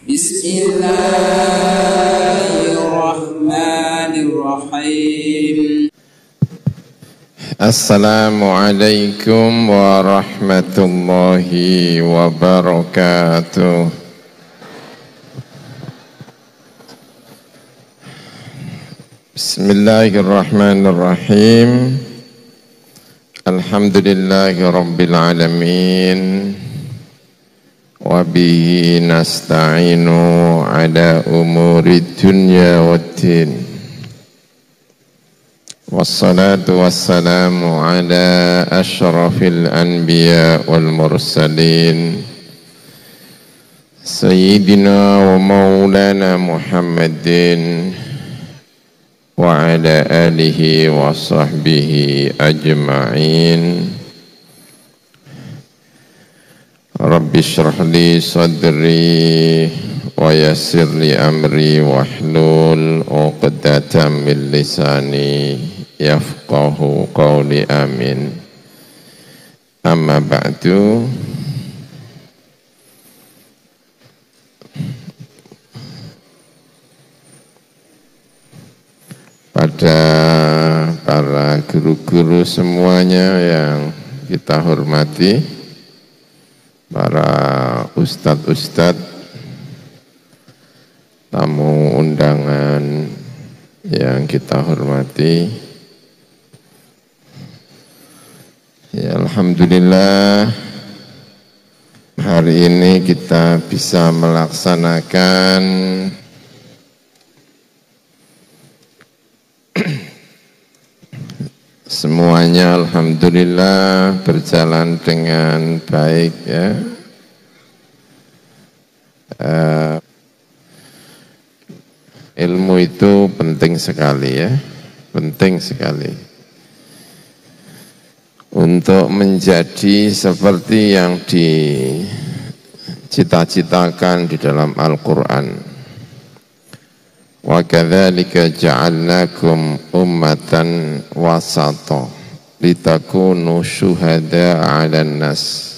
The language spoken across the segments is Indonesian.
Bismillahirrahmanirrahim. Assalamualaikum warahmatullahi wabarakatuh. Bismillahirrahmanirrahim. Alhamdulillahi rabbil alamin. Wa bihi nasta'inu ala umuri dunya waddin. Wassalatu wassalamu ala ashrafil anbiya wal mursalin Sayyidina wa maulana Muhammadin wa ala alihi wa sahbihi ajma'in. Rabbi shrah li sadri wa yassir li amri wahlul 'uqdatam min lisani yafqahu qawli, amin. Amma ba'du. Pada para guru-guru semuanya yang kita hormati, para ustadz-ustadz, tamu undangan yang kita hormati, ya alhamdulillah hari ini kita bisa melaksanakan semuanya alhamdulillah berjalan dengan baik ya. Ilmu itu penting sekali ya, penting sekali untuk menjadi seperti yang dicita-citakan di dalam Al-Quran. Wa kadzalika ja'alnakum ummatan wasata litakunu syuhada'a 'alan nas.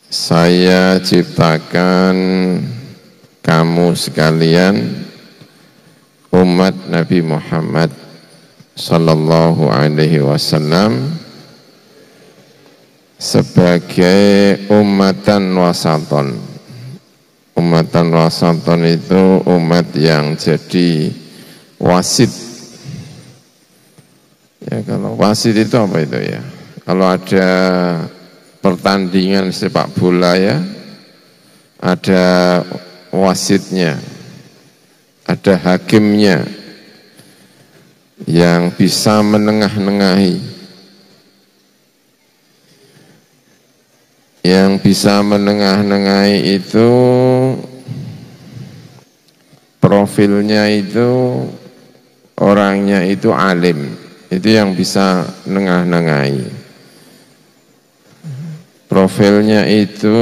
Saya ciptakan kamu sekalian umat Nabi Muhammad sallallahu alaihi wasallam sebagai ummatan wasaton. Umatan wasaton itu umat yang jadi wasit. Ya, kalau wasit itu apa itu ya? Kalau ada pertandingan sepak bola ya, ada wasitnya, ada hakimnya yang bisa menengah-nengahi. Yang bisa menengah-nengahi itu profilnya itu orangnya itu alim, itu yang bisa nengah-nengahi. Profilnya itu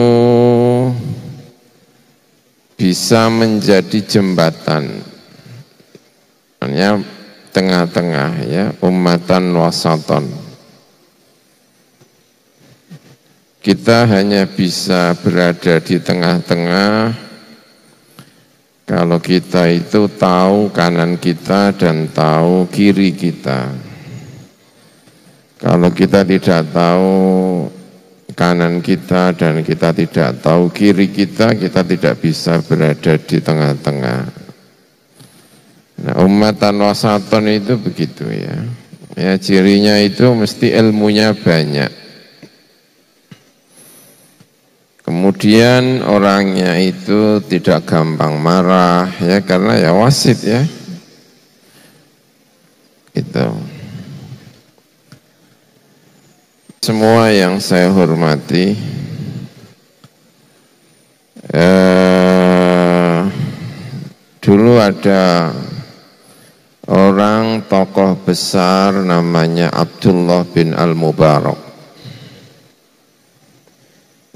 bisa menjadi jembatan, hanya tengah-tengah ya, ummatan wasaton. Kita hanya bisa berada di tengah-tengah kalau kita itu tahu kanan kita dan tahu kiri kita. Kalau kita tidak tahu kanan kita dan kita tidak tahu kiri kita tidak bisa berada di tengah-tengah. Nah, ummatan wasaton itu begitu ya. Ya, cirinya itu mesti ilmunya banyak. Kemudian orangnya itu tidak gampang marah ya, karena ya wasit ya. Gitu. Semua yang saya hormati, dulu ada orang tokoh besar namanya Abdullah bin Al-Mubarak.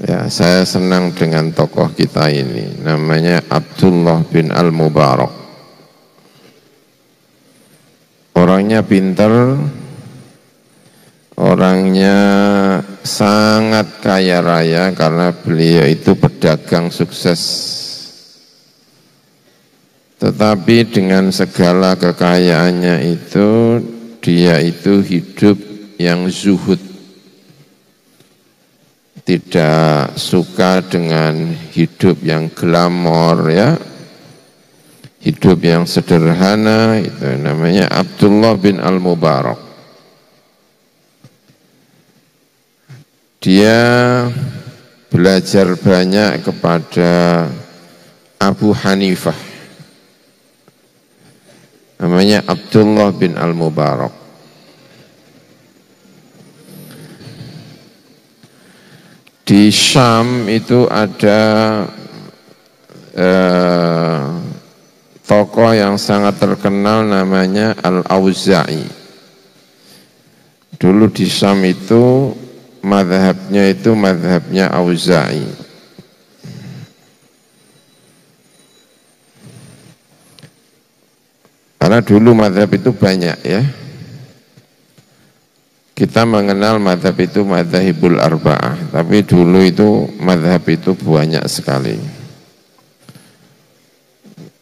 Ya, saya senang dengan tokoh kita ini, namanya Abdullah bin Al-Mubarak. Orangnya pintar, orangnya sangat kaya raya karena beliau itu pedagang sukses. Tetapi dengan segala kekayaannya itu, dia itu hidup yang zuhud. Tidak suka dengan hidup yang glamor ya. Hidup yang sederhana, itu namanya Abdullah bin Al-Mubarak. Dia belajar banyak kepada Abu Hanifah. Namanya Abdullah bin Al-Mubarak. Di Syam itu ada tokoh yang sangat terkenal namanya Al-Auza'i. Dulu di Syam itu madhabnya Auza'i. Karena dulu madhab itu banyak ya. Kita mengenal madhab itu madhabul arba'ah, tapi dulu itu madhab itu banyak sekali.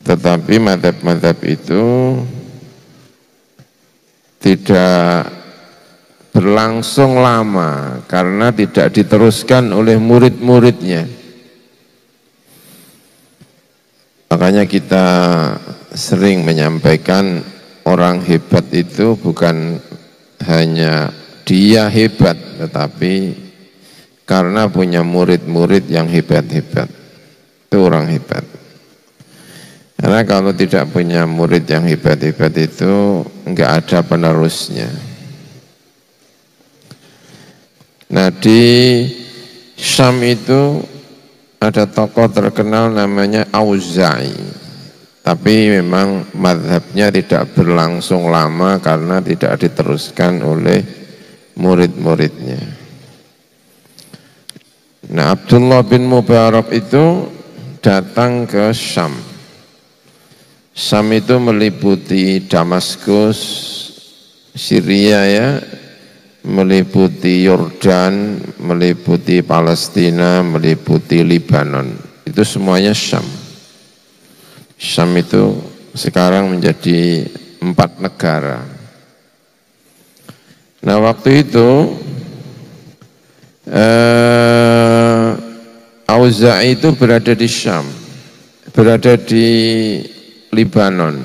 Tetapi madhab-madhab itu tidak berlangsung lama karena tidak diteruskan oleh murid-muridnya. Makanya kita sering menyampaikan orang hebat itu bukan hanya dia hebat, tetapi karena punya murid-murid yang hebat-hebat. Itu orang hebat. Karena kalau tidak punya murid yang hebat-hebat itu enggak ada penerusnya. Nah di Syam itu ada tokoh terkenal namanya Auza'i, tapi memang mazhabnya tidak berlangsung lama karena tidak diteruskan oleh murid-muridnya. Nah Abdullah bin Mubarak itu datang ke Syam. Syam itu meliputi Damaskus, Syria ya, meliputi Yordan, meliputi Palestina, meliputi Libanon. Itu semuanya Syam. Syam itu sekarang menjadi 4 negara. Nah waktu itu Auza'i itu berada di Syam, berada di Libanon.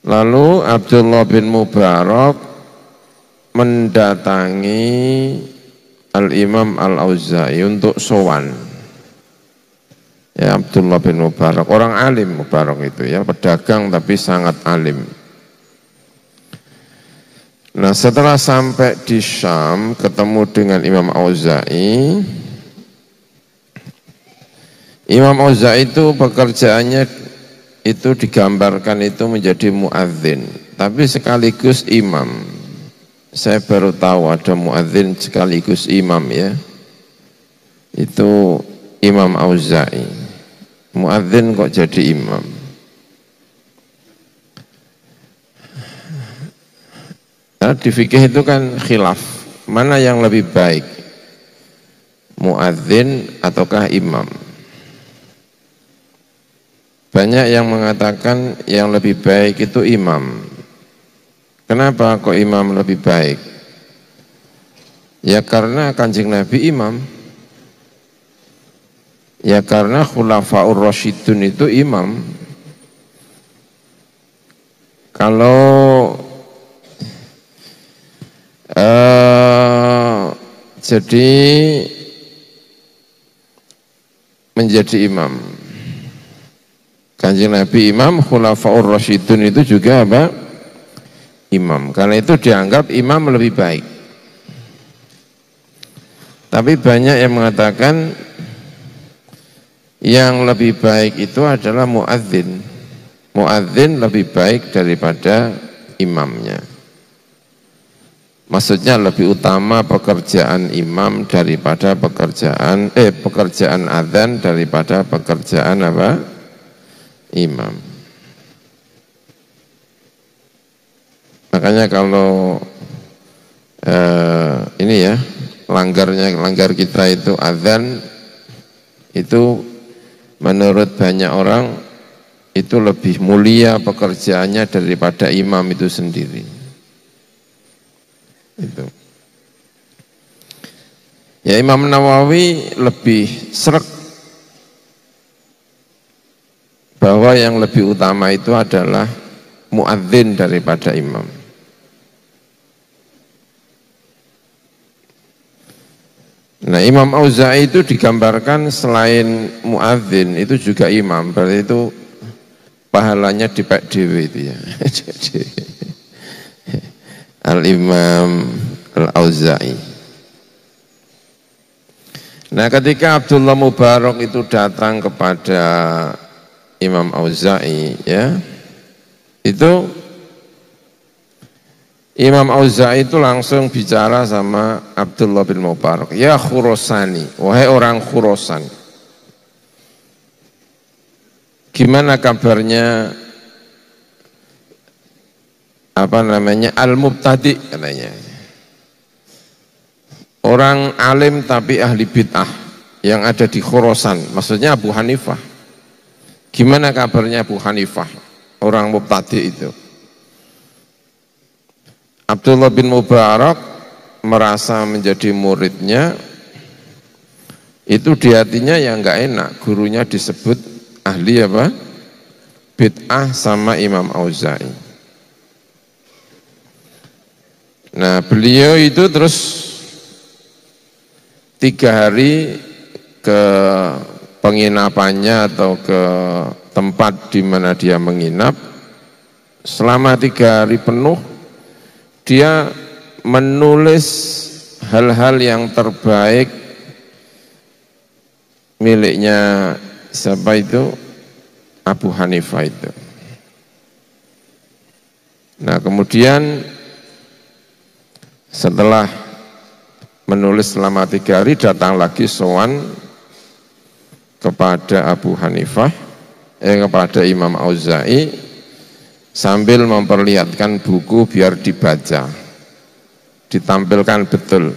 Lalu Abdullah bin Mubarak mendatangi Al-Imam Al-Auza'i untuk sowan. Ya Abdullah bin Mubarak, orang alim Mubarak itu ya, pedagang tapi sangat alim. Nah setelah sampai di Syam, ketemu dengan Imam Auza'i. Imam Auza'i itu pekerjaannya itu digambarkan itu menjadi muadzin, tapi sekaligus imam. Saya baru tahu ada muadzin sekaligus imam ya. Itu Imam Auza'i. Muadzin kok jadi imam? Nah, di fikih itu kan khilaf, mana yang lebih baik, muadzin ataukah imam? Banyak yang mengatakan yang lebih baik itu imam. Kenapa kok imam lebih baik? Ya karena Kanjeng Nabi imam. Ya karena Khulafaur Rasyidun itu imam. Kalau jadi menjadi imam, Kanjeng Nabi imam, Khulafaur Rasyidun itu juga apa? Imam. Karena itu dianggap imam lebih baik. Tapi banyak yang mengatakan yang lebih baik itu adalah muadzin. Muadzin lebih baik daripada imamnya. Maksudnya lebih utama pekerjaan imam daripada pekerjaan adzan daripada pekerjaan apa? Imam. Makanya kalau ini ya, langgar kita itu azan itu menurut banyak orang itu lebih mulia pekerjaannya daripada imam itu sendiri. Itu. Ya Imam Nawawi lebih sreg bahwa yang lebih utama itu adalah muadzin daripada imam. Nah Imam Auza'i itu digambarkan selain muadzin itu juga imam, berarti itu pahalanya dipek dewe itu ya. Al-Imam Al-Auza'i. Nah ketika Abdullah Mubarak itu datang kepada Imam Auza'i ya, itu Imam Auza'i itu langsung bicara sama Abdullah bin Mubarak, ya Khurasani, wahai orang Khurasan, gimana kabarnya al-mubtadi katanya, orang alim tapi ahli bid'ah yang ada di Khurasan, maksudnya Abu Hanifah. Gimana kabarnya Abu Hanifah, orang mubtadi itu? Abdullah bin Mubarak merasa menjadi muridnya, itu di hatinya ya enggak enak, gurunya disebut ahli apa? Bid'ah sama Imam Auza'i. Nah beliau itu terus 3 hari ke penginapannya atau ke tempat di mana dia menginap. Selama 3 hari penuh dia menulis hal-hal yang terbaik miliknya siapa itu? Abu Hanifah itu. Nah kemudian setelah menulis selama 3 hari datang lagi sowan kepada Abu Hanifah, kepada Imam Auza'i sambil memperlihatkan buku biar dibaca, ditampilkan betul.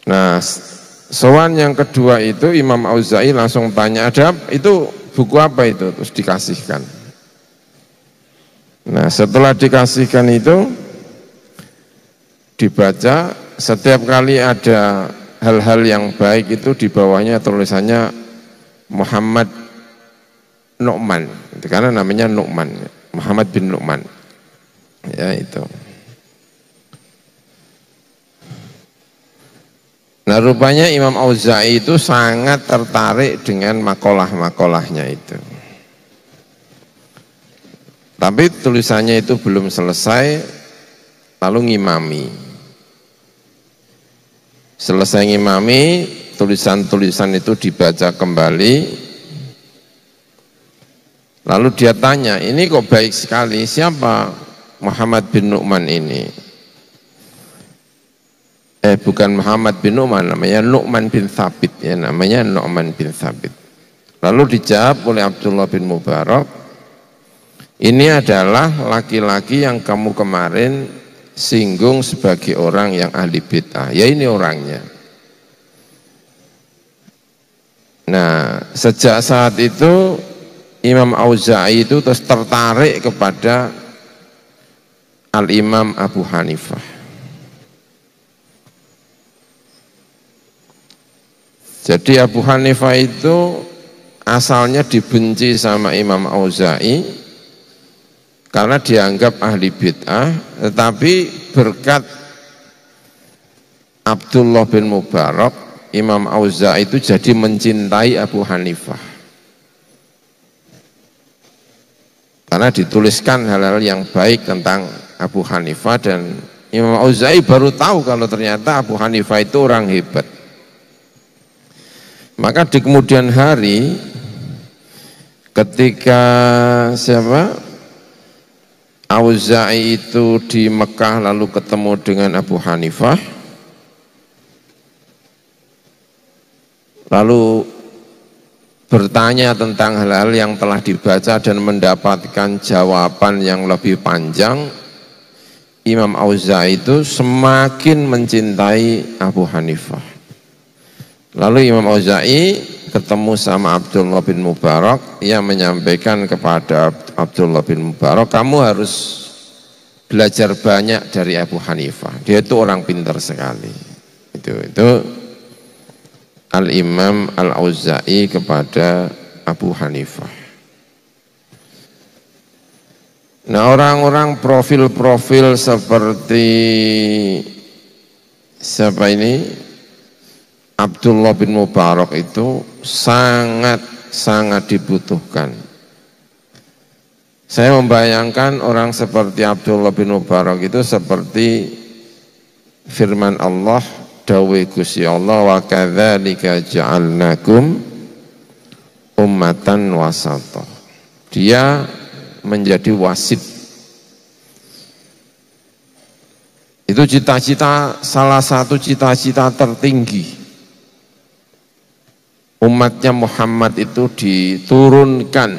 Nah, sowan yang kedua itu Imam Auza'i langsung tanya, ada itu buku apa itu? Terus dikasihkan. Nah, setelah dikasihkan itu dibaca, setiap kali ada hal-hal yang baik itu di bawahnya tulisannya Muhammad Nu'man, itu karena namanya Nu'man, Muhammad bin Nu'man. Ya itu. Nah rupanya Imam Auza'i itu sangat tertarik dengan makalah-makalahnya itu. Tapi tulisannya itu belum selesai, lalu ngimami. Selesai ngimami, tulisan-tulisan itu dibaca kembali. Lalu dia tanya, ini kok baik sekali, siapa Muhammad bin Nu'man ini? Bukan Muhammad bin Nu'man, namanya Nu'man bin Thabit, ya namanya Nu'man bin Thabit. Lalu dijawab oleh Abdullah bin Mubarak, ini adalah laki-laki yang kamu kemarin singgung sebagai orang yang ahli bid'ah, ya ini orangnya. Nah, sejak saat itu Imam Auza'i itu terus tertarik kepada Al-Imam Abu Hanifah. Jadi Abu Hanifah itu asalnya dibenci sama Imam Auza'i karena dianggap ahli bid'ah, tetapi berkat Abdullah bin Mubarak, Imam Auza'i itu jadi mencintai Abu Hanifah. Karena dituliskan hal-hal yang baik tentang Abu Hanifah, dan Imam Auza'i baru tahu kalau ternyata Abu Hanifah itu orang hebat. Maka di kemudian hari ketika Auza'i itu di Mekah lalu ketemu dengan Abu Hanifah, lalu bertanya tentang hal-hal yang telah dibaca dan mendapatkan jawaban yang lebih panjang, Imam Auza'i itu semakin mencintai Abu Hanifah. Lalu Imam Auza'i ketemu sama Abdullah bin Mubarak, ia menyampaikan kepada Abdullah bin Mubarak, kamu harus belajar banyak dari Abu Hanifah. Dia itu orang pintar sekali. Itu Al-Imam Al-Auza'i kepada Abu Hanifah. Nah, orang-orang profil-profil seperti siapa ini? Abdullah bin Mubarak itu sangat dibutuhkan. Saya membayangkan orang seperti Abdullah bin Mubarak itu seperti firman Allah, dawe Gusti Allah, wa kadzalika ja'alnakum ummatan wasata. Dia menjadi wasit. Itu cita-cita, salah satu cita-cita tertinggi. Umatnya Muhammad itu diturunkan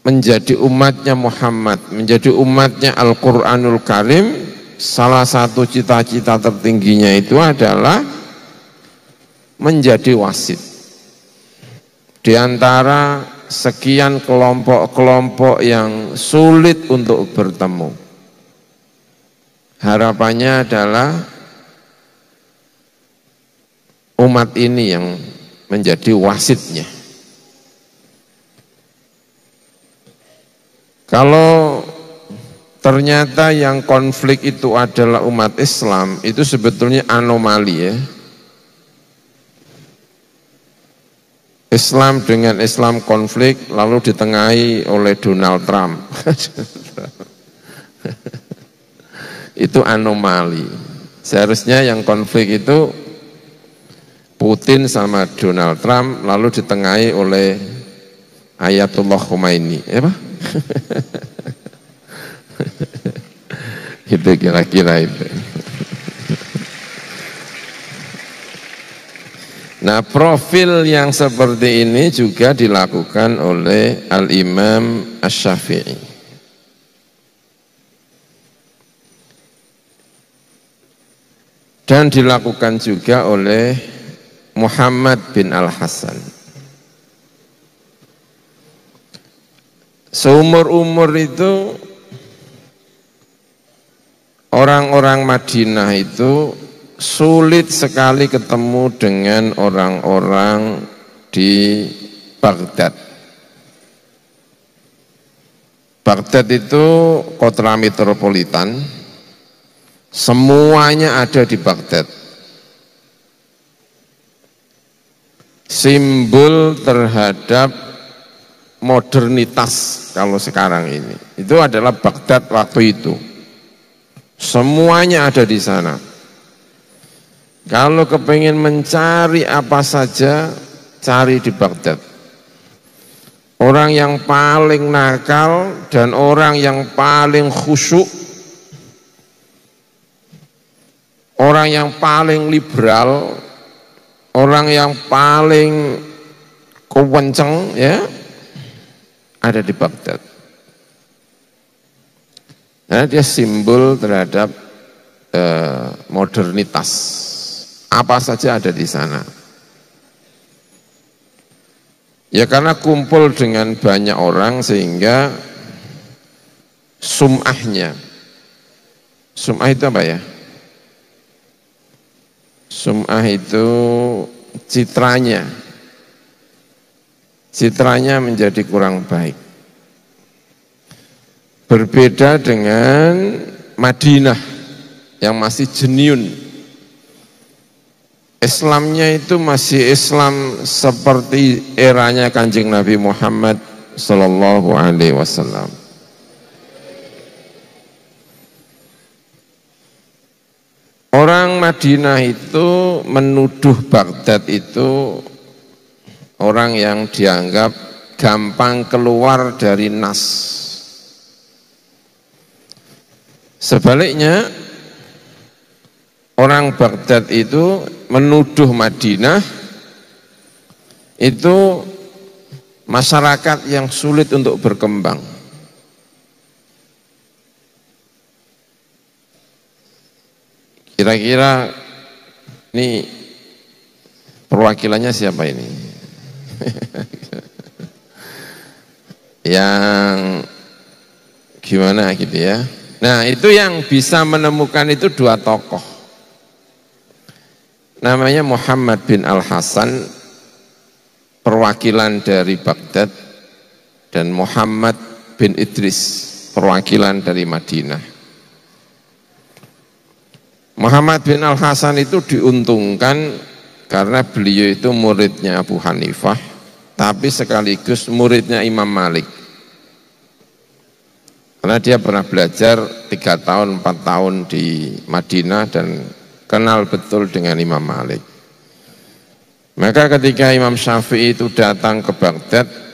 menjadi umatnya Muhammad, menjadi umatnya Al-Quranul Karim. Salah satu cita-cita tertingginya itu adalah menjadi wasit. Di antara sekian kelompok-kelompok yang sulit untuk bertemu. Harapannya adalah umat ini yang menjadi wasitnya. Kalau ternyata yang konflik itu adalah umat Islam, itu sebetulnya anomali ya. Islam dengan Islam konflik lalu ditengahi oleh Donald Trump. Itu anomali. Seharusnya yang konflik itu Putin sama Donald Trump lalu ditengahi oleh Ayatullah Khomeini. Ya, Pak? Itu kira-kira itu. Nah, profil yang seperti ini juga dilakukan oleh Al-Imam Asy-Syafi'i. Dan dilakukan juga oleh Muhammad bin Al-Hasan. Seumur-umur itu orang-orang Madinah itu sulit sekali ketemu dengan orang-orang di Baghdad. Baghdad itu kota metropolitan, semuanya ada di Baghdad. Simbol terhadap modernitas kalau sekarang ini, itu adalah Baghdad waktu itu. Semuanya ada di sana. Kalau kepengen mencari apa saja, cari di Baghdad. Orang yang paling nakal dan orang yang paling khusyuk, orang yang paling liberal, orang yang paling kewenceng, ya, ada di Baghdad. Nah, dia simbol terhadap modernitas. Apa saja ada di sana. Ya karena kumpul dengan banyak orang sehingga sum'ahnya. Sum'ah itu apa ya? Sum'ah itu citranya. Citranya menjadi kurang baik. Berbeda dengan Madinah yang masih jeniun. Islamnya itu masih Islam seperti eranya Kanjeng Nabi Muhammad Sallallahu Alaihi Wasallam. Orang Madinah itu menuduh Baghdad itu orang yang dianggap gampang keluar dari nas. Sebaliknya, orang Baghdad itu menuduh Madinah itu masyarakat yang sulit untuk berkembang. Kira-kira ini perwakilannya siapa ini? Yang gimana gitu ya. Nah, itu yang bisa menemukan itu dua tokoh. Namanya Muhammad bin Al-Hasan, perwakilan dari Baghdad, dan Muhammad bin Idris, perwakilan dari Madinah. Muhammad bin Al-Hasan itu diuntungkan karena beliau itu muridnya Abu Hanifah, tapi sekaligus muridnya Imam Malik. Karena dia pernah belajar 3 tahun, 4 tahun di Madinah dan kenal betul dengan Imam Malik. Maka ketika Imam Syafi'i itu datang ke Baghdad,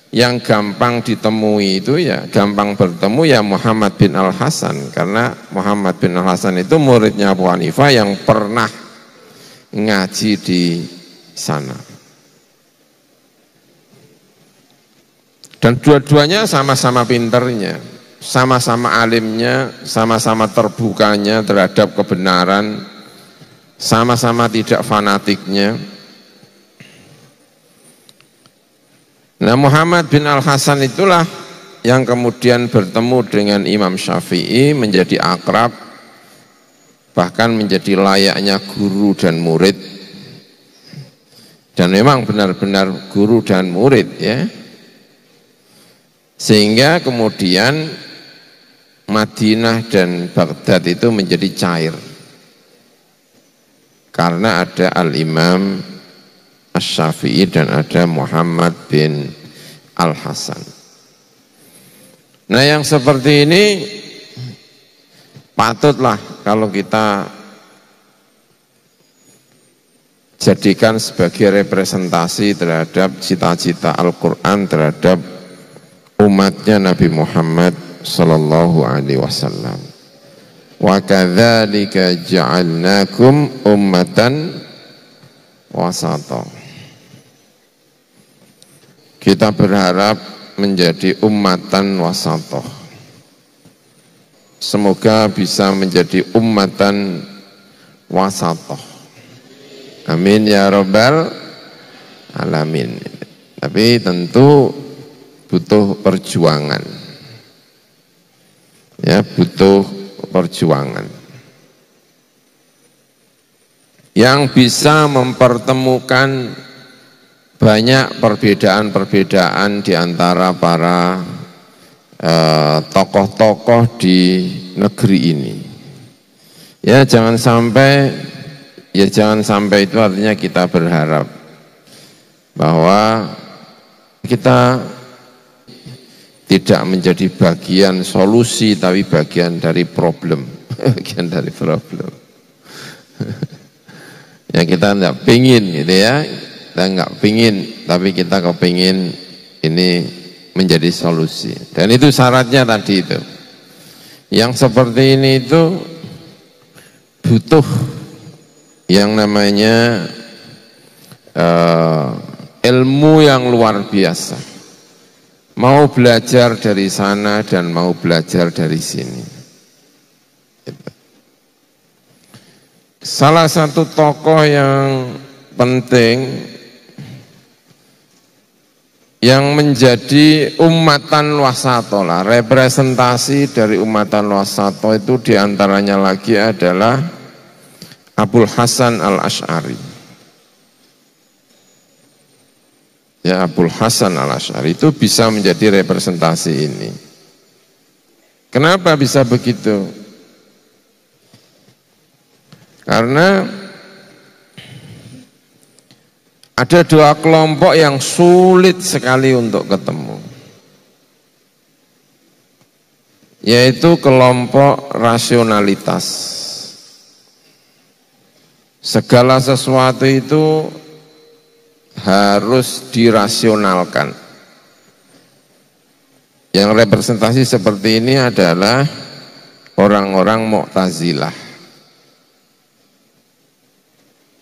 yang gampang ditemui itu ya, gampang bertemu ya Muhammad bin Al-Hasan. Karena Muhammad bin Al-Hasan itu muridnya Abu Hanifah yang pernah ngaji di sana. Dan dua-duanya sama-sama pinternya, sama-sama alimnya, sama-sama terbukanya terhadap kebenaran, sama-sama tidak fanatiknya. Nah, Muhammad bin Al-Hasan itulah yang kemudian bertemu dengan Imam Syafi'i, menjadi akrab, bahkan menjadi layaknya guru dan murid. Dan memang benar-benar guru dan murid ya. Sehingga kemudian Madinah dan Baghdad itu menjadi cair. Karena ada Al-Imam Asy-Syafi'i dan ada Muhammad bin Al-Hasan. Nah, yang seperti ini patutlah kalau kita jadikan sebagai representasi terhadap cita-cita Al-Quran terhadap umatnya Nabi Muhammad sallallahu alaihi wasallam. Wa kadzalika ja'alnakum ummatan wasata. Kita berharap menjadi ummatan wasata. Semoga bisa menjadi ummatan wasata. Amin ya rabbal alamin. Tapi tentu butuh perjuangan. Ya, butuh perjuangan. Yang bisa mempertemukan banyak perbedaan-perbedaan di antara para tokoh-tokoh di negeri ini. Ya, jangan sampai itu artinya kita berharap bahwa kita tidak menjadi bagian solusi tapi bagian dari problem. Bagian dari problem. Ya, kita enggak pingin gitu ya. Kita enggak pingin, tapi kita kepingin ini menjadi solusi. Dan itu syaratnya tadi itu. Yang seperti ini itu butuh yang namanya ilmu yang luar biasa. Mau belajar dari sana dan mau belajar dari sini. Salah satu tokoh yang penting yang menjadi ummatan wasato lah, representasi dari ummatan wasato itu diantaranya lagi adalah Abul Hasan Al-Asy'ari. Ya, Abul Hasan Al-Asy'ari itu bisa menjadi representasi ini. Kenapa bisa begitu? Karena ada dua kelompok yang sulit sekali untuk ketemu, yaitu kelompok rasionalitas. Segala sesuatu itu harus dirasionalkan. Yang representasi seperti ini adalah orang-orang Mu'tazilah.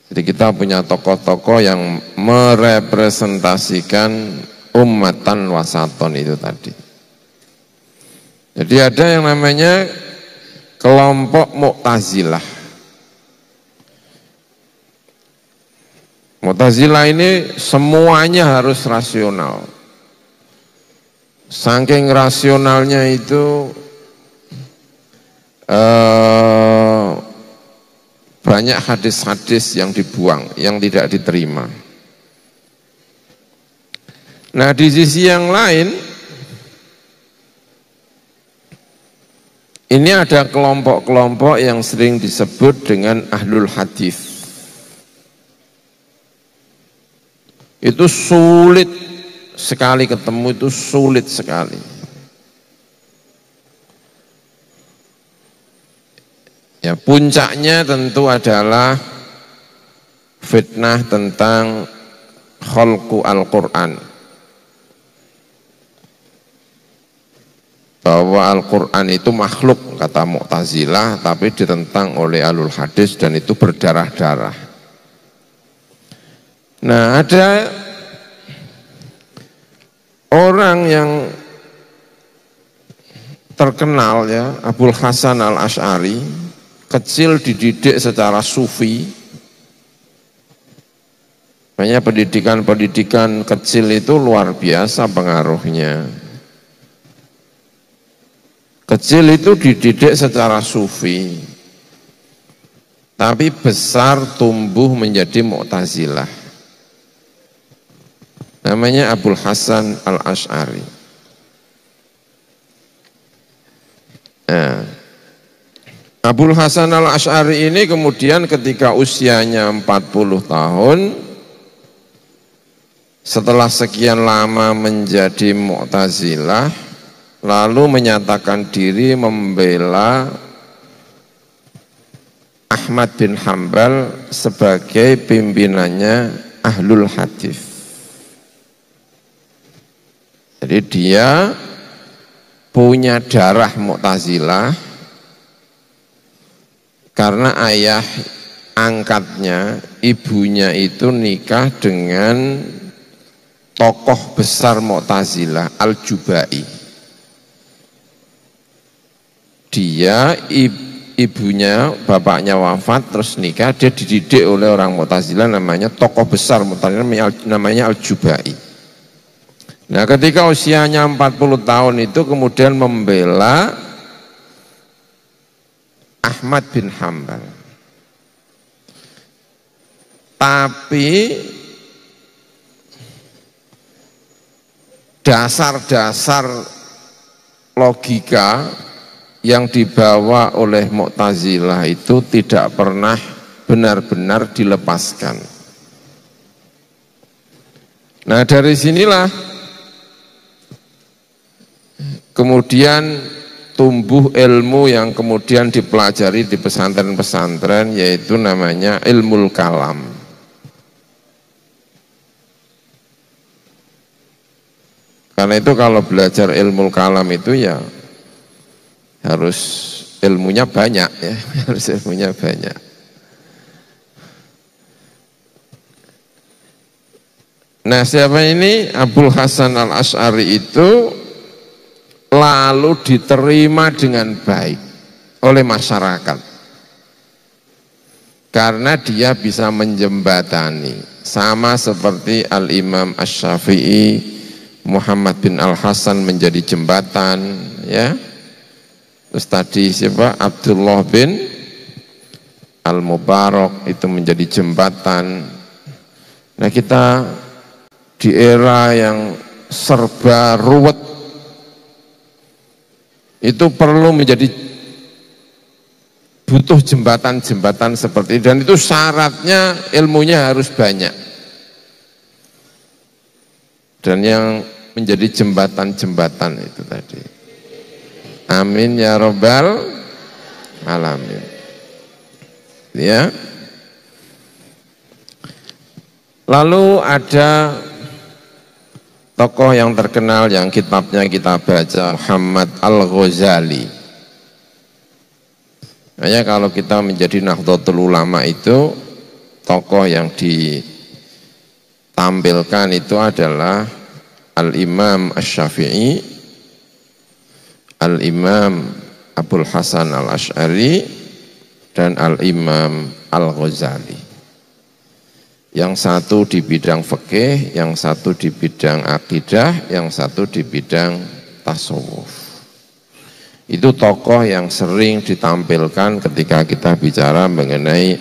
Jadi kita punya tokoh-tokoh yang merepresentasikan ummatan wasaton itu tadi. Jadi ada yang namanya kelompok Mu'tazilah. Mu'tazilah ini semuanya harus rasional. Saking rasionalnya itu banyak hadis-hadis yang dibuang, yang tidak diterima. Nah, di sisi yang lain, ini ada kelompok-kelompok yang sering disebut dengan ahlul hadis. Itu sulit sekali ketemu, itu sulit sekali. Ya, puncaknya tentu adalah fitnah tentang khalqu Al-Quran. Bahwa Al-Quran itu makhluk, kata Mu'tazilah, tapi ditentang oleh ahlul hadis dan itu berdarah-darah. Nah, ada orang yang terkenal ya, Abul Hasan Al-Asy'ari, kecil dididik secara sufi. Makanya pendidikan kecil itu luar biasa pengaruhnya. Kecil itu dididik secara sufi, tapi besar tumbuh menjadi Mu'tazilah. Namanya Abul Hasan Al-Asy'ari. Nah, Abul Hasan Al-Asy'ari ini kemudian ketika usianya 40 tahun, setelah sekian lama menjadi Mu'tazilah, lalu menyatakan diri membela Ahmad bin Hambal sebagai pimpinannya ahlul hadis. Jadi dia punya darah Mu'tazilah karena ayah angkatnya, ibunya itu nikah dengan tokoh besar Mu'tazilah, Al-Jubai. Dia ibunya, bapaknya wafat terus nikah, dia dididik oleh orang Mu'tazilah, namanya tokoh besar Mu'tazilah namanya Al-Jubai. Nah, ketika usianya 40 tahun itu kemudian membela Ahmad bin Hambal. Tapi dasar-dasar logika yang dibawa oleh Mu'tazilah itu tidak pernah benar-benar dilepaskan. Nah, dari sinilah kemudian tumbuh ilmu yang kemudian dipelajari di pesantren-pesantren, yaitu namanya ilmu kalam. Karena itu kalau belajar ilmu kalam itu ya harus ilmunya banyak ya, harus ilmunya banyak. Nah, siapa ini? Abul Hasan Al-Asy'ari itu lalu diterima dengan baik oleh masyarakat karena dia bisa menjembatani, sama seperti Al-Imam Asy-Syafi'i, Muhammad bin Al-Hasan menjadi jembatan ya. Terus tadi siapa? Abdullah bin Al-Mubarak itu menjadi jembatan. Nah, kita di era yang serba ruwet itu perlu menjadi butuh jembatan-jembatan seperti itu, dan itu syaratnya ilmunya harus banyak. Dan yang menjadi jembatan-jembatan itu tadi. Amin ya rabbal alamin. Ya. Lalu ada tokoh yang terkenal yang kitabnya kita baca, Muhammad Al-Ghazali. Makanya kalau kita menjadi Nahdlatul Ulama itu, tokoh yang ditampilkan itu adalah Al-Imam Asy-Syafi'i, Al-Imam Abul Hasan Al-Asy'ari, dan Al-Imam Al-Ghazali. Yang satu di bidang fikih, yang satu di bidang akidah, yang satu di bidang tasawuf. Itu tokoh yang sering ditampilkan ketika kita bicara mengenai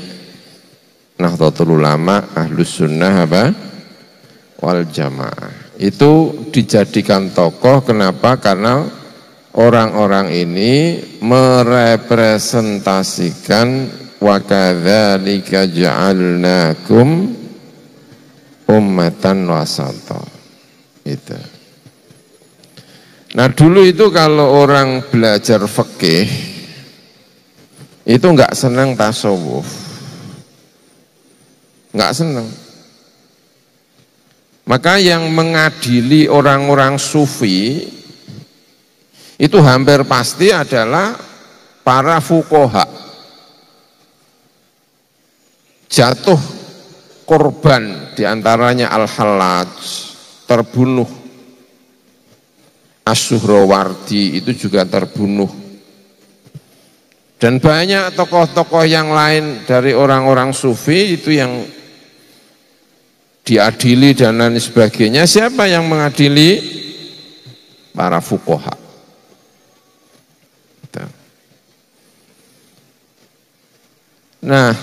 Nahdlatul Ulama, Ahlus Sunnah wal Jamaah. Itu dijadikan tokoh, kenapa? Karena orang-orang ini merepresentasikan wa kadzalika ja'alnakum ummatan wasata. Itu. Nah dulu itu kalau orang belajar fikih itu enggak senang tasawuf, enggak senang. Maka yang mengadili orang-orang sufi itu hampir pasti adalah para fuqaha, jatuh korban diantaranya Al-Hallaj, terbunuh. As-Suhrawardi itu juga terbunuh. Dan banyak tokoh-tokoh yang lain dari orang-orang sufi itu yang diadili dan lain sebagainya. Siapa yang mengadili? Para fuqaha. Nah,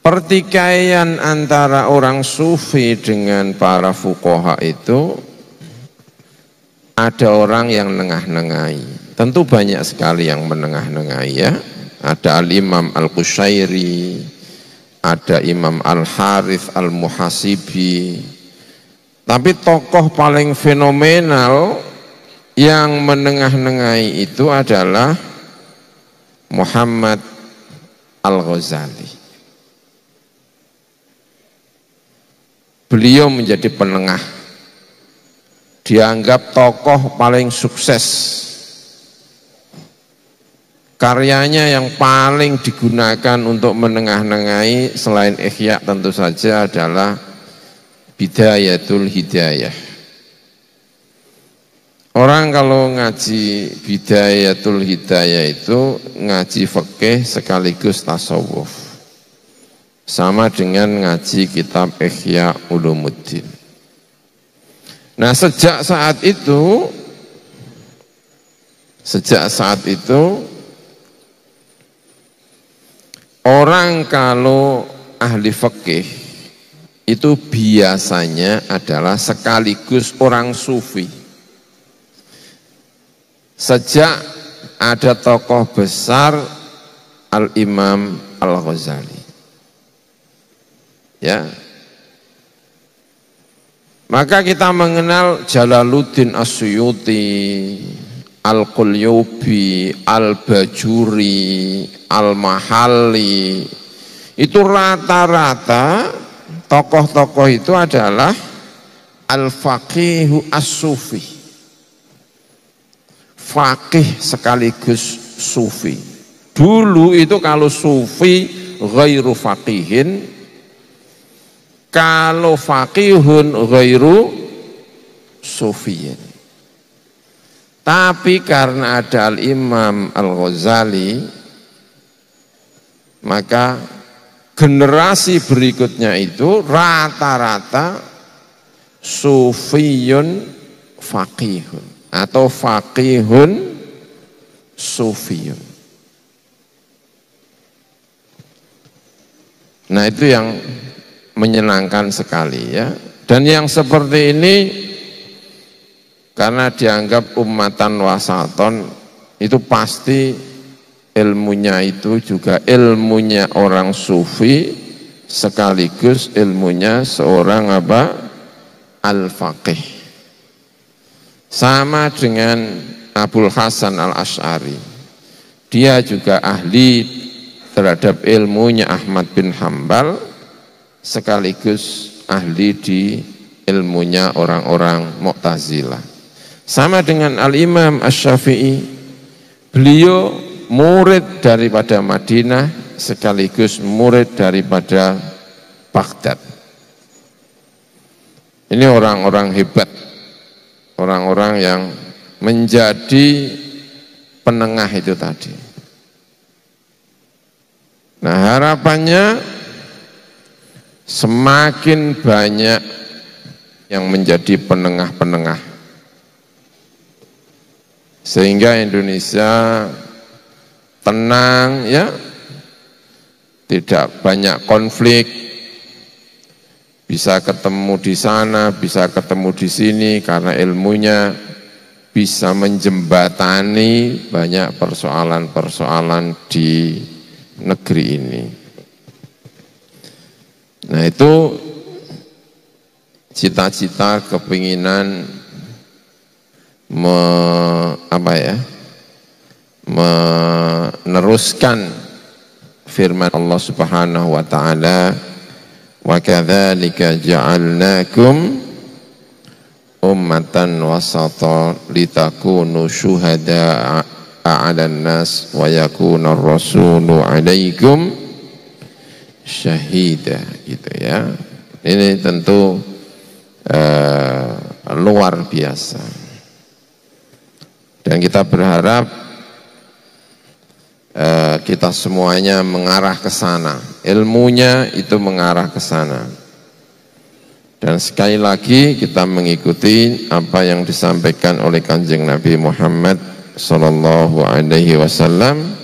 pertikaian antara orang sufi dengan para fuqaha itu ada orang yang nengah-nengahi. Tentu banyak sekali yang menengah-nengahi ya. Ada Al-Imam Al-Qushairi, ada Imam Al-Harith Al-Muhasibi. Tapi tokoh paling fenomenal yang menengah-nengahi itu adalah Muhammad Al-Ghazali. Beliau menjadi penengah, dianggap tokoh paling sukses. Karyanya yang paling digunakan untuk menengah-nengahi selain Ihya tentu saja adalah Bidayatul Hidayah. Orang kalau ngaji Bidayatul Hidayah itu ngaji fikih sekaligus tasawuf. Sama dengan ngaji kitab Ihya Ulumuddin. Nah sejak saat itu orang kalau ahli fikih itu biasanya adalah sekaligus orang sufi. Sejak ada tokoh besar Al-Imam Al-Ghazali. Ya. Maka kita mengenal Jalaluddin As-Suyuti, Al-Qulyubi, Al-Bajuri, Al-Mahalli. Itu rata-rata tokoh-tokoh itu adalah Al-Faqihu As-Sufi. Faqih sekaligus sufi. Dulu itu kalau sufi ghairu faqihin, kalau faqihun ghairu sufiyin. Tapi karena ada Al-Imam Al-Ghazali, maka generasi berikutnya itu rata-rata sufiyun faqihun atau faqihun sufiyun. Nah itu yang menyenangkan sekali ya. Dan yang seperti ini karena dianggap ummatan wasaton itu pasti ilmunya itu juga ilmunya orang sufi sekaligus ilmunya seorang al-faqih. Sama dengan Abul Hasan Al-Asy'ari. Dia juga ahli terhadap ilmunya Ahmad bin Hambal sekaligus ahli di ilmunya orang-orang Mu'tazilah. Sama dengan Al-Imam Asy-Syafi'i, beliau murid daripada Madinah sekaligus murid daripada Baghdad. Ini orang-orang hebat, orang-orang yang menjadi penengah itu tadi. Nah harapannya semakin banyak yang menjadi penengah-penengah. Sehingga Indonesia tenang ya, tidak banyak konflik, bisa ketemu di sana, bisa ketemu di sini karena ilmunya bisa menjembatani banyak persoalan-persoalan di negeri ini. Nah itu cita-cita kepinginan meneruskan firman Allah Subhanahu wa taala, wa kadzalika ja'alnakum ummatan wasata litakunu syuhada'a 'alan nas wa yakuna ar-rasulu 'alaikum syahida, gitu ya. Ini tentu luar biasa. Dan kita berharap kita semuanya mengarah ke sana, ilmunya itu mengarah ke sana. Dan sekali lagi kita mengikuti apa yang disampaikan oleh Kanjeng Nabi Muhammad sallallahu alaihi wasallam,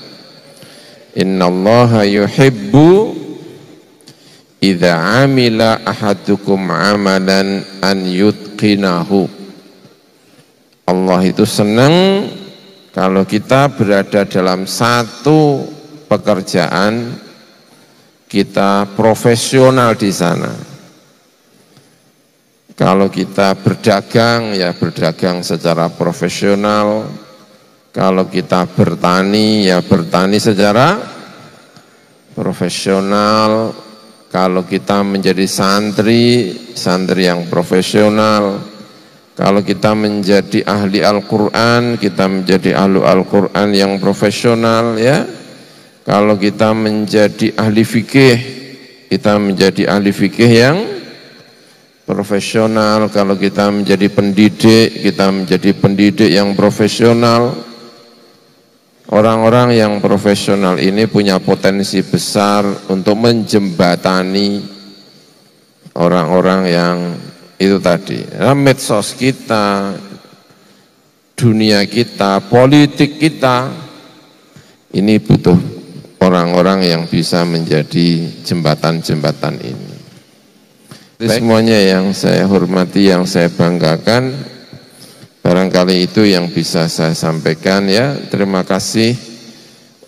innallaha yuhibbu idza amila ahadukum amalan an yutqinahu. Allah itu senang kalau kita berada dalam satu pekerjaan, kita profesional di sana. Kalau kita berdagang, ya berdagang secara profesional. Kalau kita bertani, ya bertani secara profesional. Kalau kita menjadi santri, santri yang profesional. Kalau kita menjadi ahli Al-Quran, kita menjadi ahli Al-Quran yang profesional, ya. Kalau kita menjadi ahli fikih, kita menjadi ahli fikih yang profesional. Kalau kita menjadi pendidik, kita menjadi pendidik yang profesional. Orang-orang yang profesional ini punya potensi besar untuk menjembatani orang-orang yang itu tadi. Medsos kita, dunia kita, politik kita, ini butuh orang-orang yang bisa menjadi jembatan-jembatan ini. Semuanya yang saya hormati, yang saya banggakan, barangkali itu yang bisa saya sampaikan ya. Terima kasih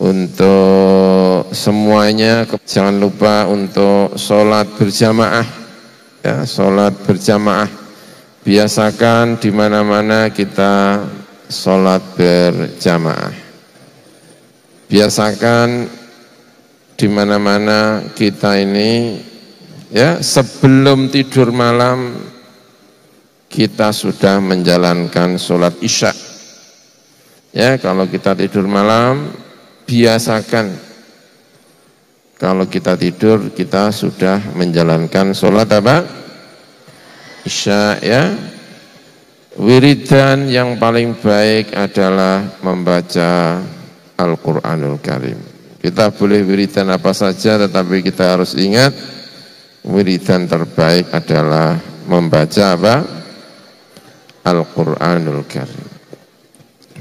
untuk semuanya. Jangan lupa untuk sholat berjamaah, ya, sholat berjamaah. Biasakan di mana-mana kita sholat berjamaah. Biasakan di mana-mana kita ini, ya, sebelum tidur malam kita sudah menjalankan sholat isya. Ya, kalau kita tidur malam, biasakan kalau kita tidur kita sudah menjalankan sholat apa? Isya, ya. Wiridan yang paling baik adalah membaca Al-Quranul Karim. Kita boleh wiridan apa saja, tetapi kita harus ingat wiridan terbaik adalah membaca apa? Al-Quranul Karim.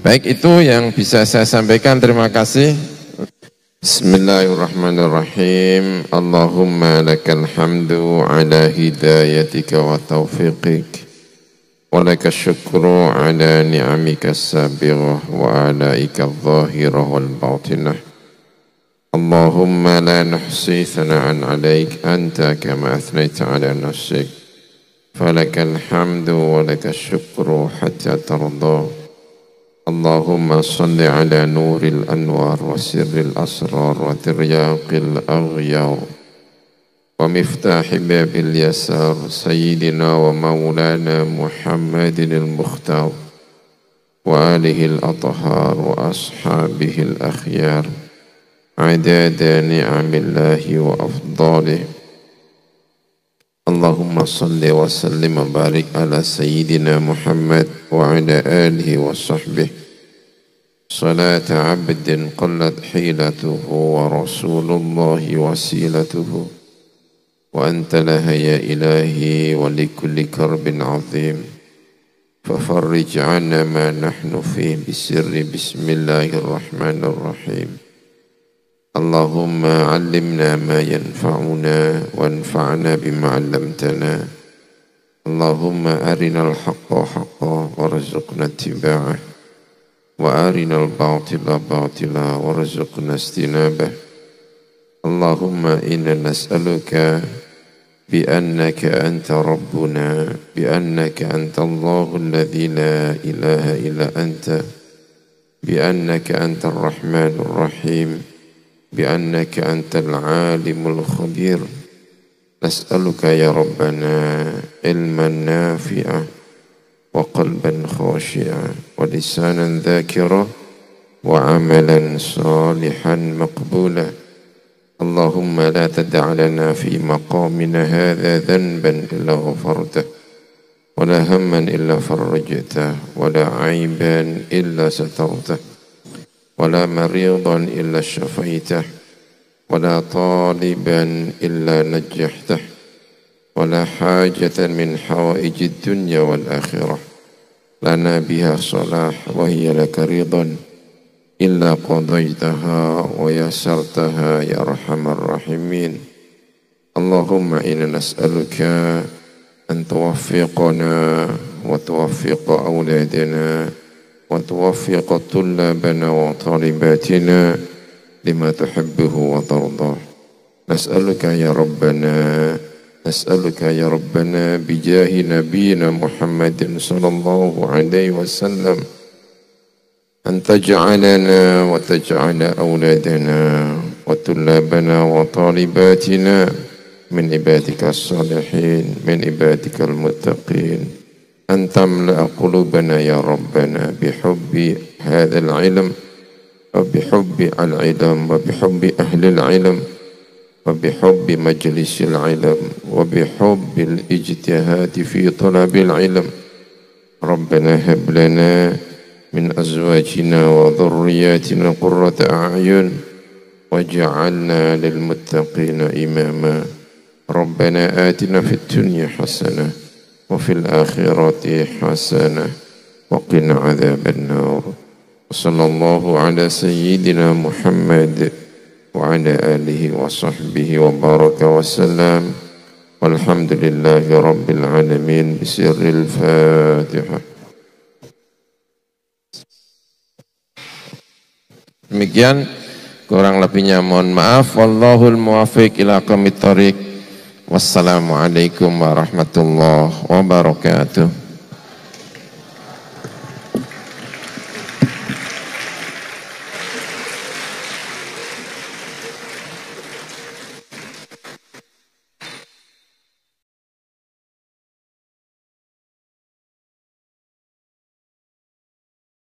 Baik, itu yang bisa saya sampaikan. Terima kasih. Bismillahirrahmanirrahim. Allahumma lakal hamdu ala hidayatika wa taufiqik, wa laka syukru ala ni'amika sabighah wa alaika zahirah wal batinah. Allahumma la nuhsi thana'an alaik anta kama athnayta ala nafsik, falakal hamdu wa laka syukru hatta tarda. Allahumma salli ala nuril anwar wa sirril asrar wa tiryaqil aghyar wa miftahi babil yasar sayyidina wa maulana Muhammadin al-Mukhtar wa alihi al-athhar wa ashabihi al-akhyar adada ni'amillahi wa afdalih. Allahumma salli wa sallim wa barik ala sayyidina Muhammad wa ala alihi wa sahbihi salata abdin qallat hilatuhu wa rasulullahi wasilatuhu وأنت لها يا إلهي ولكل كرب عظيم ففرج عنا ما نحن فيه بسر بسم الله الرحمن الرحيم اللهم علمنا ما ينفعنا وانفعنا بما علمتنا اللهم أرنا الحق حقا وارزقنا اتباعه وأرنا الباطل باطلا وارزقنا اجتنابه اللهم إنا نسألك بأنك أنت ربنا بأنك أنت الله الذي لا إله إلا أنت بأنك أنت الرحمن الرحيم بأنك أنت العالم الخبير نسألك يا ربنا علما نافعا وقلبا خاشعا ولسانا ذاكرا وعملا صالحا مقبولا اللهم لا تدع لنا في مقامنا هذا ذنبا إلا غفرته ولا هما إلا فرجته ولا عيبا إلا سترته ولا مريضا إلا شفيته ولا طالبا إلا نجحته ولا حاجة من حوائج الدنيا والآخرة لنا بها صلاح وهي لك رضا إلا قضيتها ويسرتها يا أرحم الراحمين اللهم إنا نسألك أن توفقنا وتوفق أولادنا وتوفق طلابنا وطالباتنا لما تحبه وترضاه نسألك يا ربنا بجاه نبينا محمد صلى الله عليه وسلم أن تجعلنا وتجعل أولادنا وطلابنا وطالباتنا من عبادك الصالحين من عبادك المتقين أن تملأ قلوبنا يا ربنا بحب هذا العلم وبحب العلم وبحب أهل العلم وبحب مجلس العلم وبحب الاجتهاد في طلب العلم ربنا هب لنا من أزواجنا وذرياتنا قرة أعين واجعلنا للمتقين إماما ربنا آتنا في الدنيا حسنة وفي الآخرة حسنة وقنا عذاب النار وصلى الله على سيدنا محمد وعلى آله وصحبه وبارك وسلم والحمد لله رب العالمين بسر الفاتحة. Demikian, kurang lebihnya mohon maaf. Wallahul muwaffiq ila aqwamit thoriq. Wassalamualaikum warahmatullahi wabarakatuh.